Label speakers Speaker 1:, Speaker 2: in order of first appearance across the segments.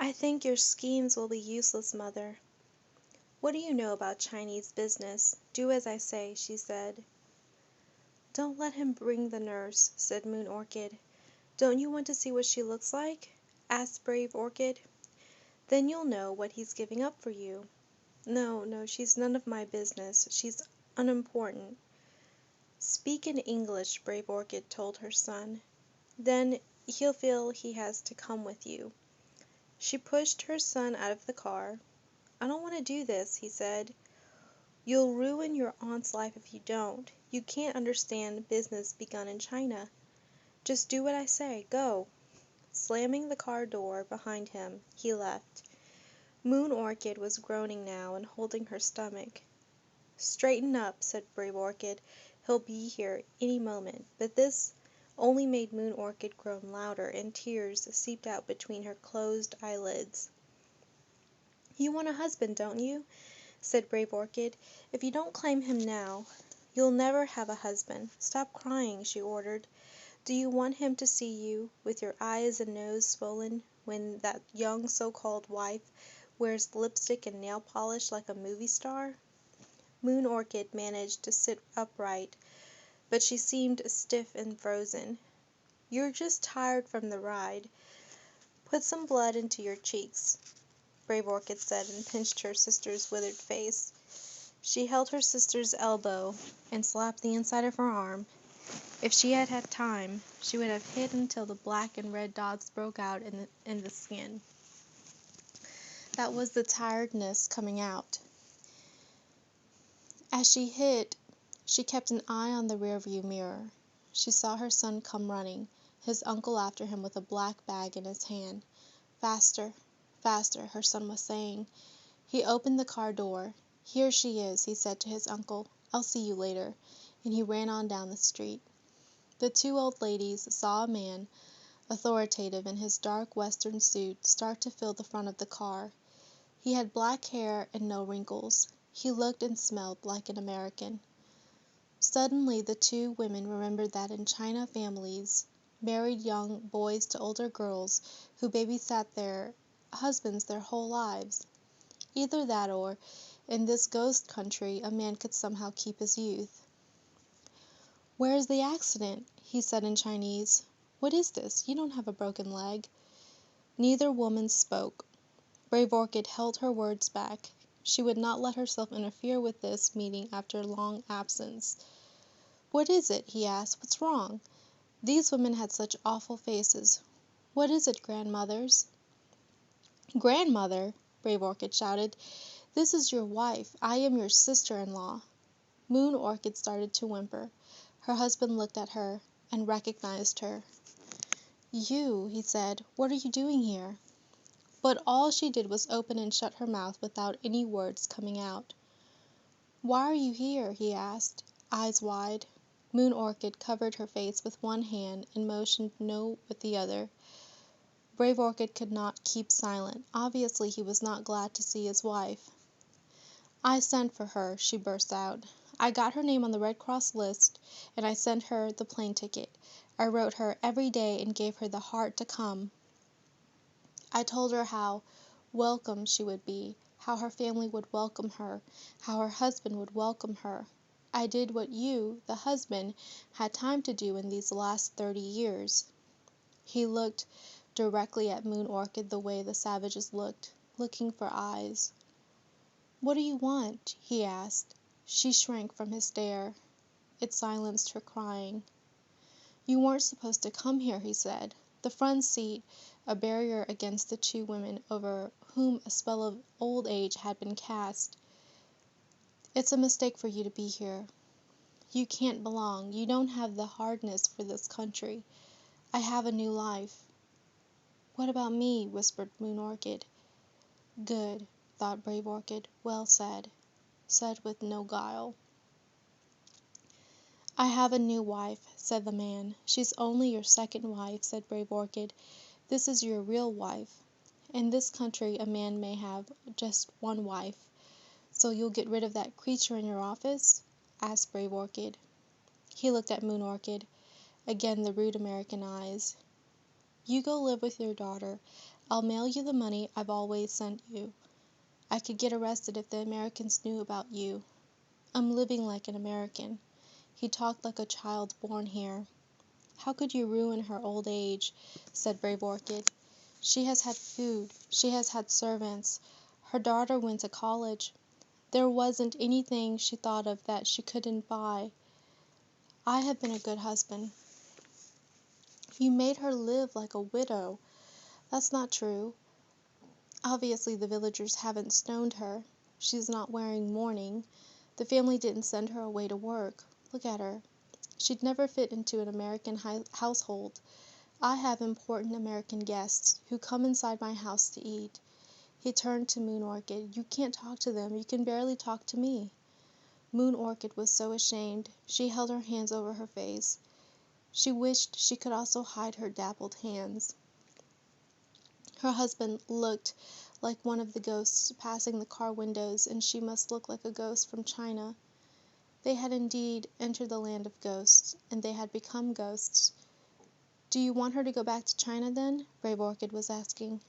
Speaker 1: I think your schemes will be useless, Mother. What do you know about Chinese business? Do as I say, she said. Don't let him bring the nurse, said Moon Orchid. Don't you want to see what she looks like? Asked Brave Orchid. Then you'll know what he's giving up for you. No, no, she's none of my business. She's unimportant. Speak in English, Brave Orchid told her son. Then he'll feel he has to come with you. She pushed her son out of the car. I don't want to do this, he said. You'll ruin your aunt's life if you don't. You can't understand business begun in China. Just do what I say. Go. Slamming the car door behind him, he left. Moon Orchid was groaning now and holding her stomach. Straighten up, said Brave Orchid. He'll be here any moment. But this only made Moon Orchid groan louder, and tears seeped out between her closed eyelids. You want a husband, don't you? Said Brave Orchid. If you don't claim him now, you'll never have a husband. Stop crying, she ordered. Do you want him to see you, with your eyes and nose swollen, when that young so-called wife wears lipstick and nail polish like a movie star? Moon Orchid managed to sit upright, but she seemed stiff and frozen. You're just tired from the ride. Put some blood into your cheeks, Brave Orchid said, and pinched her sister's withered face. She held her sister's elbow and slapped the inside of her arm. If she had had time, she would have hit until the black and red dots broke out in the skin. That was the tiredness coming out. As she hit, she kept an eye on the rearview mirror. She saw her son come running, his uncle after him with a black bag in his hand. Faster, faster, her son was saying. He opened the car door. Here she is, he said to his uncle. I'll see you later. And he ran on down the street. The two old ladies saw a man, authoritative in his dark western suit, start to fill the front of the car. He had black hair and no wrinkles. He looked and smelled like an American. Suddenly the two women remembered that in China families married young boys to older girls who babysat their husbands their whole lives. Either that or, in this ghost country, a man could somehow keep his youth. Where is the accident? He said in Chinese. What is this? You don't have a broken leg. Neither woman spoke. Brave Orchid held her words back. She would not let herself interfere with this meeting after long absence. What is it? He asked. What's wrong? These women had such awful faces. What is it, grandmothers? Grandmother, Brave Orchid shouted. This is your wife. I am your sister-in-law. Moon Orchid started to whimper. Her husband looked at her and recognized her. You, he said, what are you doing here? But all she did was open and shut her mouth without any words coming out. Why are you here? He asked, eyes wide. Moon Orchid covered her face with one hand and motioned no with the other. Brave Orchid could not keep silent. Obviously he was not glad to see his wife. I sent for her, she burst out. I got her name on the Red Cross list, and I sent her the plane ticket. I wrote her every day and gave her the heart to come. I told her how welcome she would be, how her family would welcome her, how her husband would welcome her. I did what you, the husband, had time to do in these last 30 years. He looked directly at Moon Orchid the way the savages looked, looking for eyes. What do you want? He asked. She shrank from his stare. It silenced her crying. You weren't supposed to come here, he said. The front seat, a barrier against the two women over whom a spell of old age had been cast. It's a mistake for you to be here. You can't belong. You don't have the hardness for this country. I have a new life. What about me? Whispered Moon Orchid. Good, thought Brave Orchid. Well said. Said with no guile. I have a new wife, said the man. She's only your second wife, said Brave Orchid. This is your real wife. In this country a man may have just one wife. So you'll get rid of that creature in your office? Asked Brave Orchid. He looked at Moon Orchid. Again the rude American eyes. You go live with your daughter. I'll mail you the money I've always sent you. I could get arrested if the Americans knew about you. I'm living like an American." He talked like a child born here. "How could you ruin her old age?" said Brave Orchid. "She has had food. She has had servants. Her daughter went to college. There wasn't anything she thought of that she couldn't buy. I have been a good husband." "You made her live like a widow." "That's not true. Obviously the villagers haven't stoned her. She's not wearing mourning. The family didn't send her away to work. Look at her. She'd never fit into an American household. I have important American guests who come inside my house to eat." He turned to Moon Orchid. "You can't talk to them. You can barely talk to me." Moon Orchid was so ashamed. She held her hands over her face. She wished she could also hide her dappled hands. Her husband looked like one of the ghosts passing the car windows, and she must look like a ghost from China. They had indeed entered the land of ghosts, and they had become ghosts. "Do you want her to go back to China, then?" Brave Orchid was asking.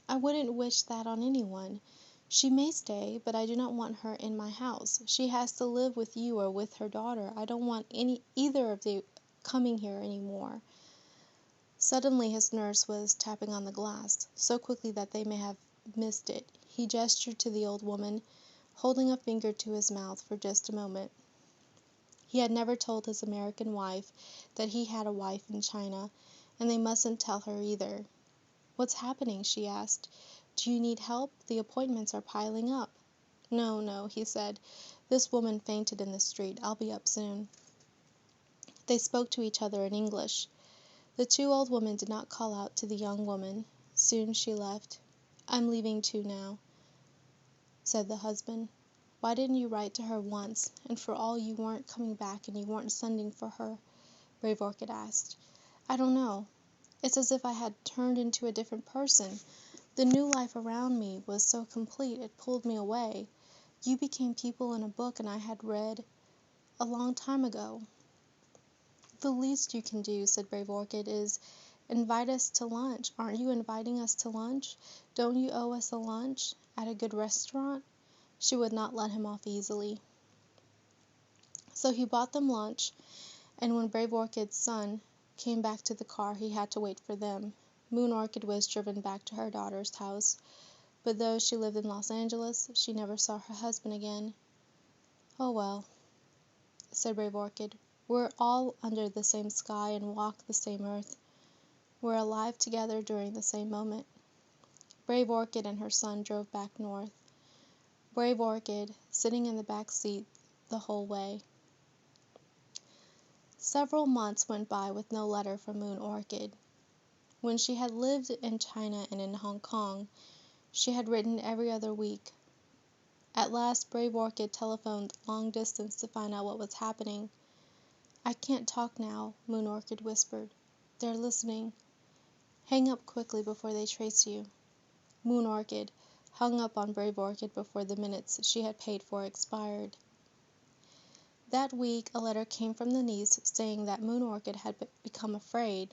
Speaker 1: "I wouldn't wish that on anyone. She may stay, but I do not want her in my house. She has to live with you or with her daughter. I don't want either of you coming here any more." Suddenly his nurse was tapping on the glass, so quickly that they may have missed it. He gestured to the old woman, holding a finger to his mouth for just a moment. He had never told his American wife that he had a wife in China, and they mustn't tell her either. "What's happening?" she asked. "Do you need help? The appointments are piling up." "No, no," he said. "This woman fainted in the street. I'll be up soon." They spoke to each other in English. The two old women did not call out to the young woman. Soon she left. "I'm leaving too now," said the husband. "Why didn't you write to her once, and for all you weren't coming back and you weren't sending for her?" Brave Orchid asked. "I don't know. It's as if I had turned into a different person. The new life around me was so complete it pulled me away. You became people in a book and I had read a long time ago." "The least you can do," said Brave Orchid, "is invite us to lunch. Aren't you inviting us to lunch? Don't you owe us a lunch at a good restaurant?" She would not let him off easily. So he bought them lunch, and when Brave Orchid's son came back to the car he had to wait for them. Moon Orchid was driven back to her daughter's house, but though she lived in Los Angeles, she never saw her husband again. "Oh well," said Brave Orchid. "We're all under the same sky and walk the same earth. We're alive together during the same moment." Brave Orchid and her son drove back north. Brave Orchid sitting in the back seat the whole way. Several months went by with no letter from Moon Orchid. When she had lived in China and in Hong Kong, she had written every other week. At last Brave Orchid telephoned long distance to find out what was happening. "I can't talk now," Moon Orchid whispered. "They're listening. Hang up quickly before they trace you." Moon Orchid hung up on Brave Orchid before the minutes she had paid for expired. That week a letter came from the niece saying that Moon Orchid had become afraid.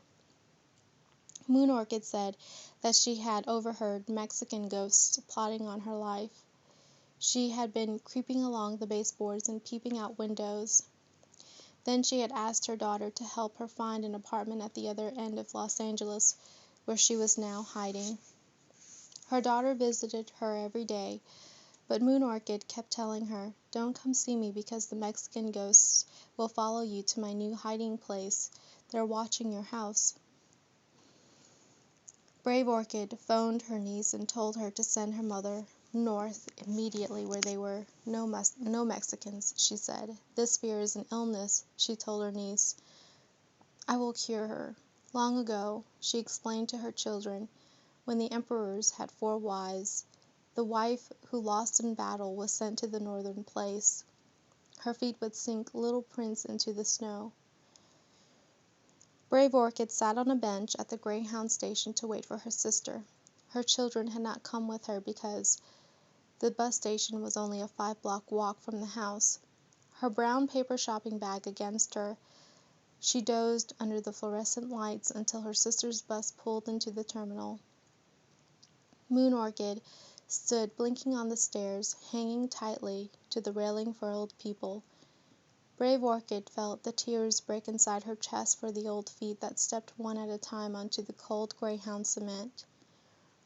Speaker 1: Moon Orchid said that she had overheard Mexican ghosts plotting on her life. She had been creeping along the baseboards and peeping out windows. Then she had asked her daughter to help her find an apartment at the other end of Los Angeles, where she was now hiding. Her daughter visited her every day, but Moon Orchid kept telling her, "Don't come see me because the Mexican ghosts will follow you to my new hiding place. They're watching your house." Brave Orchid phoned her niece and told her to send her mother north immediately where there were no Mexicans, she said. "This fear is an illness," she told her niece. "I will cure her. Long ago," she explained to her children, "when the emperors had 4 wives, the wife who lost in battle was sent to the northern place. Her feet would sink little prints into the snow." Brave Orchid sat on a bench at the Greyhound station to wait for her sister. Her children had not come with her because the bus station was only a 5-block walk from the house. Her brown paper shopping bag against her She dozed under the fluorescent lights until her sister's bus pulled into the terminal. Moon Orchid stood blinking on the stairs, hanging tightly to the railing for old people. Brave Orchid felt the tears break inside her chest for the old feet that stepped one at a time onto the cold greyhound cement.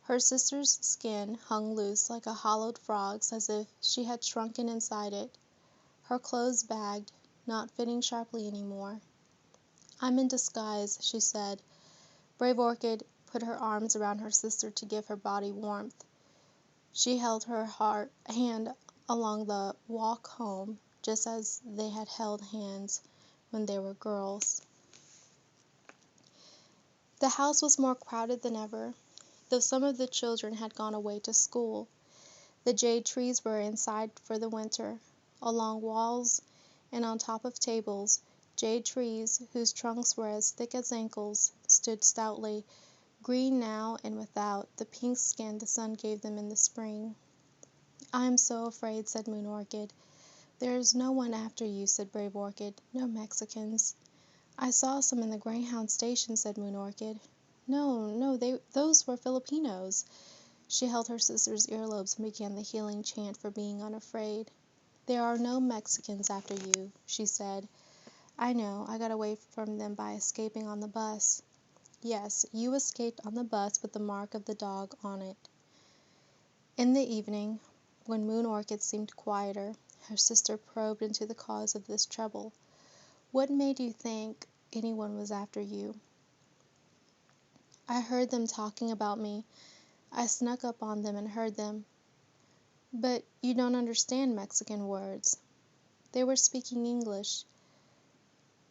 Speaker 1: Her sister's skin hung loose like a hollowed frog's, as if she had shrunken inside it. Her clothes bagged, not fitting sharply anymore. "I'm in disguise," she said. Brave Orchid put her arms around her sister to give her body warmth. She held her hand along the walk home, just as they had held hands when they were girls. The house was more crowded than ever, though some of the children had gone away to school. The jade trees were inside for the winter. Along walls and on top of tables, jade trees, whose trunks were as thick as ankles, stood stoutly, green now and without the pink skin the sun gave them in the spring. "I am so afraid," said Moon Orchid. "There is no one after you," said Brave Orchid. "No Mexicans." "I saw some in the Greyhound station," said Moon Orchid. No, those were Filipinos." She held her sister's earlobes and began the healing chant for being unafraid. "There are no Mexicans after you," she said. "I know. I got away from them by escaping on the bus." "Yes, you escaped on the bus with the mark of the dog on it." In the evening, when Moon Orchid seemed quieter, her sister probed into the cause of this trouble. "What made you think anyone was after you?" "I heard them talking about me. I snuck up on them and heard them." "But you don't understand Mexican words." "They were speaking English."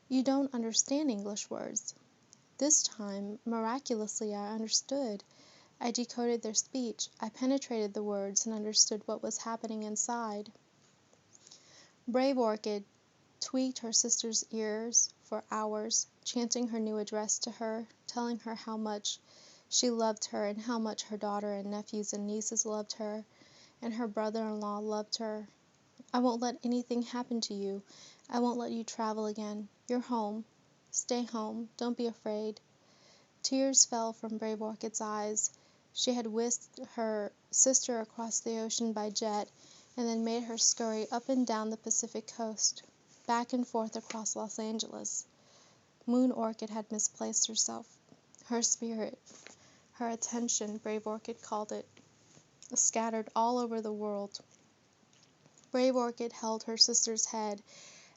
Speaker 1: "You don't understand English words." This time, miraculously, I understood. I decoded their speech. I penetrated the words and understood what was happening inside. Brave Orchid tweaked her sister's ears for hours, chanting her new address to her, telling her how much she loved her and how much her daughter and nephews and nieces loved her, and her brother-in-law loved her. "I won't let anything happen to you. I won't let you travel again. You're home. Stay home. Don't be afraid." Tears fell from Brave Orchid's eyes. She had whisked her sister across the ocean by jet, and then made her scurry up and down the Pacific coast, back and forth across Los Angeles. Moon Orchid had misplaced herself. Her spirit, her attention, Brave Orchid called it, scattered all over the world. Brave Orchid held her sister's head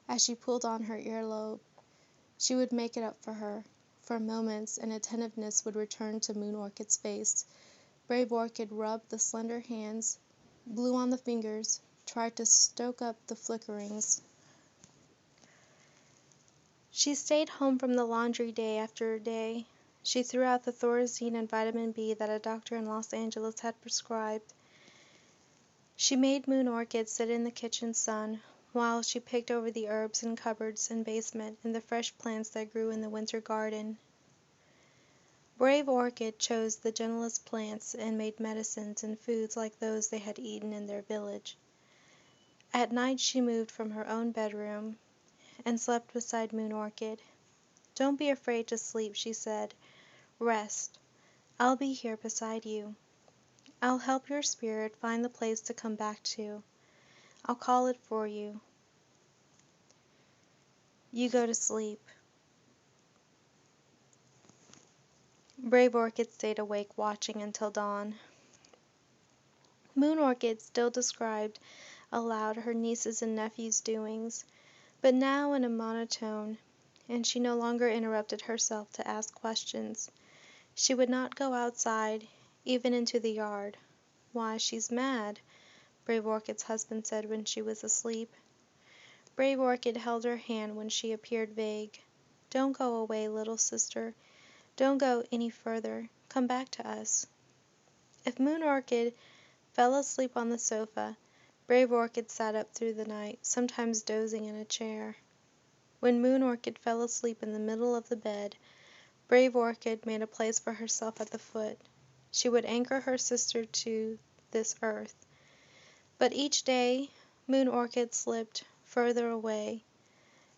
Speaker 1: as she pulled on her earlobe. She would make it up for her. For moments an attentiveness would return to Moon Orchid's face. Brave Orchid rubbed the slender hands, blew on the fingers, tried to stoke up the flickerings. She stayed home from the laundry day after day. She threw out the Thorazine and vitamin B that a doctor in Los Angeles had prescribed. She made Moon Orchid sit in the kitchen sun while she picked over the herbs in cupboards and basement and the fresh plants that grew in the winter garden. Brave Orchid chose the gentlest plants and made medicines and foods like those they had eaten in their village. At night she moved from her own bedroom and slept beside Moon Orchid. "Don't be afraid to sleep," she said. "Rest. I'll be here beside you. I'll help your spirit find the place to come back to. I'll call it for you. You go to sleep." Brave Orchid stayed awake watching until dawn. Moon Orchid still described aloud her nieces' and nephews' doings, but now in a monotone, and she no longer interrupted herself to ask questions. She would not go outside, even into the yard. "Why, she's mad," Brave Orchid's husband said when she was asleep. Brave Orchid held her hand when she appeared vague. "Don't go away, little sister. Don't go any further. Come back to us." If Moon Orchid fell asleep on the sofa, Brave Orchid sat up through the night, sometimes dozing in a chair. When Moon Orchid fell asleep in the middle of the bed, Brave Orchid made a place for herself at the foot. She would anchor her sister to this earth. But each day Moon Orchid slipped further away.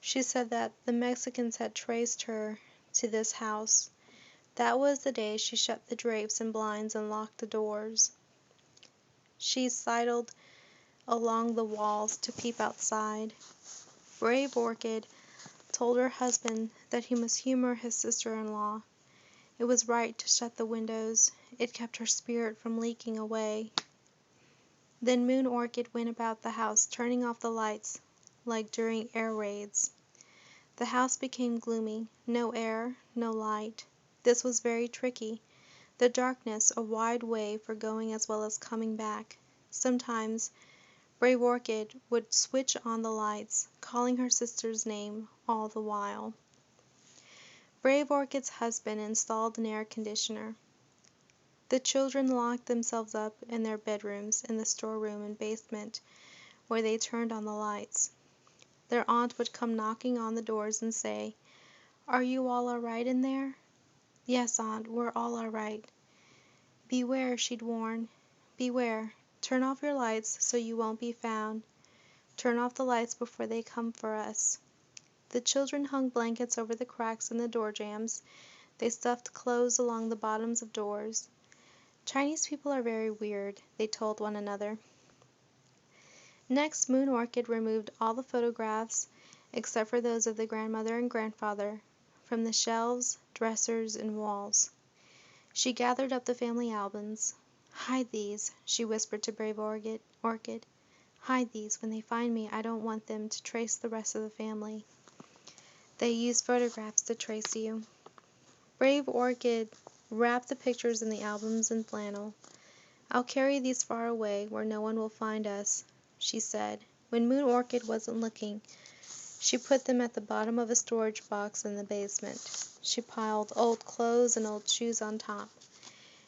Speaker 1: She said that the Mexicans had traced her to this house. That was the day she shut the drapes and blinds and locked the doors. She sidled along the walls to peep outside. Brave Orchid told her husband that he must humor his sister-in-law. It was right to shut the windows. It kept her spirit from leaking away. Then Moon Orchid went about the house, turning off the lights like during air raids. The house became gloomy. No air, no light. This was very tricky. The darkness, a wide way for going as well as coming back. Sometimes Brave Orchid would switch on the lights, calling her sister's name all the while. Brave Orchid's husband installed an air conditioner. The children locked themselves up in their bedrooms in the storeroom and basement, where they turned on the lights. Their aunt would come knocking on the doors and say, "Are you all right in there?" "Yes, Aunt, we're all right." "Beware," she'd warn. "Beware. Turn off your lights so you won't be found. Turn off the lights before they come for us." The children hung blankets over the cracks in the door jambs. They stuffed clothes along the bottoms of doors. "Chinese people are very weird," they told one another. Next, Moon Orchid removed all the photographs, except for those of the grandmother and grandfather, from the shelves, dressers, and walls. She gathered up the family albums. "Hide these," she whispered to Brave Orchid. "Hide these. When they find me, I don't want them to trace the rest of the family. They use photographs to trace you." Brave Orchid wrapped the pictures in the albums in flannel. "I'll carry these far away, where no one will find us," she said. When Moon Orchid wasn't looking, she put them at the bottom of a storage box in the basement. She piled old clothes and old shoes on top.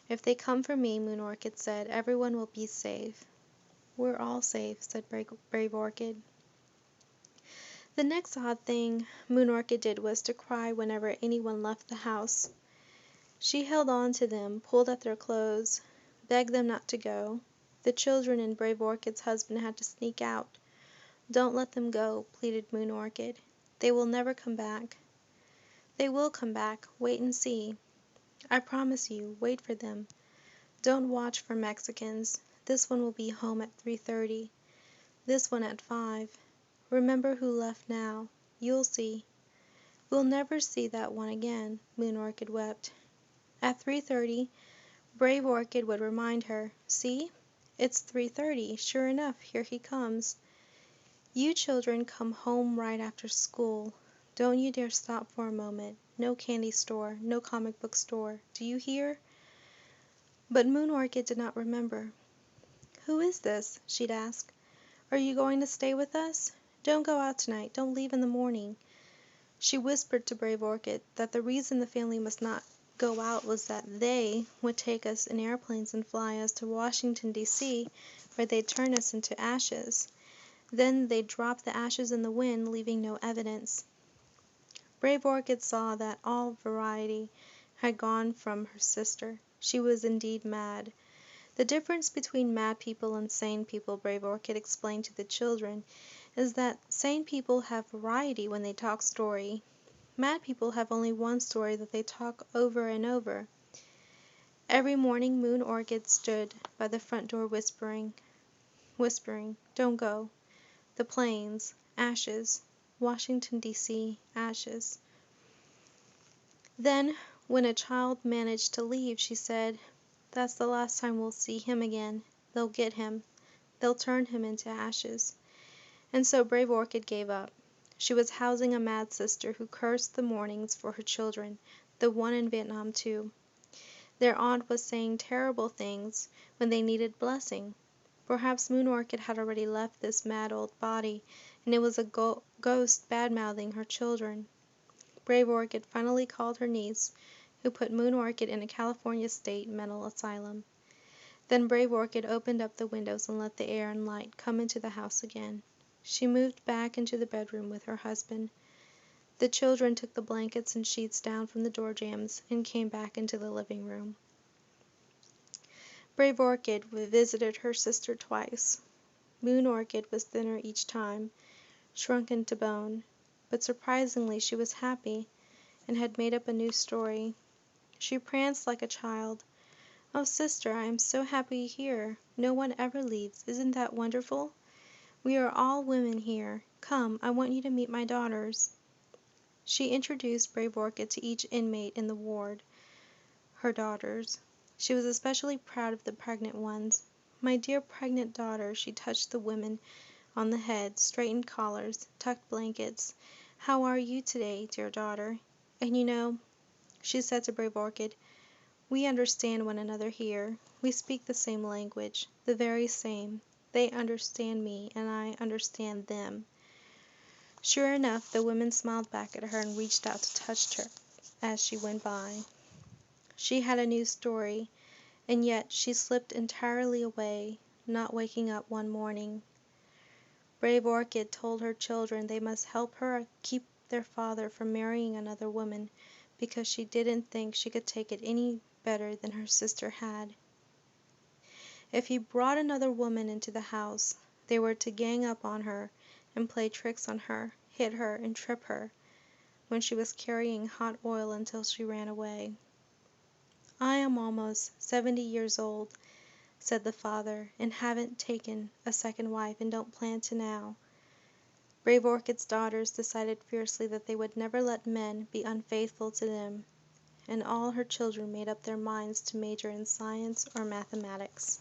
Speaker 1: "If they come for me," Moon Orchid said, "everyone will be safe." "We're all safe," said Brave Orchid. The next odd thing Moon Orchid did was to cry whenever anyone left the house. She held on to them, pulled at their clothes, begged them not to go. The children and Brave Orchid's husband had to sneak out. "Don't let them go," pleaded Moon Orchid. "They will never come back." "They will come back. Wait and see." "I promise you. Wait for them. Don't watch for Mexicans. This one will be home at 3:30. This one at 5. Remember who left now. You'll see." "We'll never see that one again," Moon Orchid wept. At 3:30, Brave Orchid would remind her, "See? It's 3:30. Sure enough, here he comes. You children come home right after school. Don't you dare stop for a moment. No candy store, no comic book store. Do you hear?" But Moon Orchid did not remember. "Who is this?" she'd ask. "Are you going to stay with us? Don't go out tonight. Don't leave in the morning." She whispered to Brave Orchid that the reason the family must not go out was that they would take us in airplanes and fly us to Washington, D.C., where they'd turn us into ashes. Then they'd drop the ashes in the wind, leaving no evidence. Brave Orchid saw that all variety had gone from her sister. She was indeed mad. The difference between mad people and sane people, Brave Orchid explained to the children, is that sane people have variety when they talk story. Mad people have only one story that they talk over and over. Every morning Moon Orchid stood by the front door whispering, "Don't go. The planes, ashes. Washington, D.C., ashes." Then, when a child managed to leave, she said, "That's the last time we'll see him again. They'll get him. They'll turn him into ashes." And so Brave Orchid gave up. She was housing a mad sister who cursed the mornings for her children, the one in Vietnam too. Their aunt was saying terrible things when they needed blessing. Perhaps Moon Orchid had already left this mad old body, and it was a ghost bad-mouthing her children. Brave Orchid finally called her niece, who put Moon Orchid in a California state mental asylum. Then Brave Orchid opened up the windows and let the air and light come into the house again. She moved back into the bedroom with her husband. The children took the blankets and sheets down from the door jambs and came back into the living room. Brave Orchid visited her sister twice. Moon Orchid was thinner each time, shrunken to bone. but surprisingly she was happy, and had made up a new story. She pranced like a child. "Oh, sister, I am so happy here. No one ever leaves. Isn't that wonderful? We are all women here. Come, I want you to meet my daughters." She introduced Brave Orchid to each inmate in the ward, her daughters. She was especially proud of the pregnant ones. "My dear pregnant daughter," she touched the women on the head, straightened collars, tucked blankets. "How are you today, dear daughter? And you know," she said to Brave Orchid, "we understand one another here. We speak the same language, the very same. They understand me, and I understand them." Sure enough, the women smiled back at her and reached out to touch her as she went by. She had a new story, and yet she slipped entirely away, not waking up one morning. Brave Orchid told her children they must help her keep their father from marrying another woman, because she didn't think she could take it any better than her sister had. If he brought another woman into the house, they were to gang up on her and play tricks on her, hit her and trip her when she was carrying hot oil until she ran away. "I am almost 70 years old," said the father, "and haven't taken a second wife and don't plan to now." Brave Orchid's daughters decided fiercely that they would never let men be unfaithful to them, and all her children made up their minds to major in science or mathematics.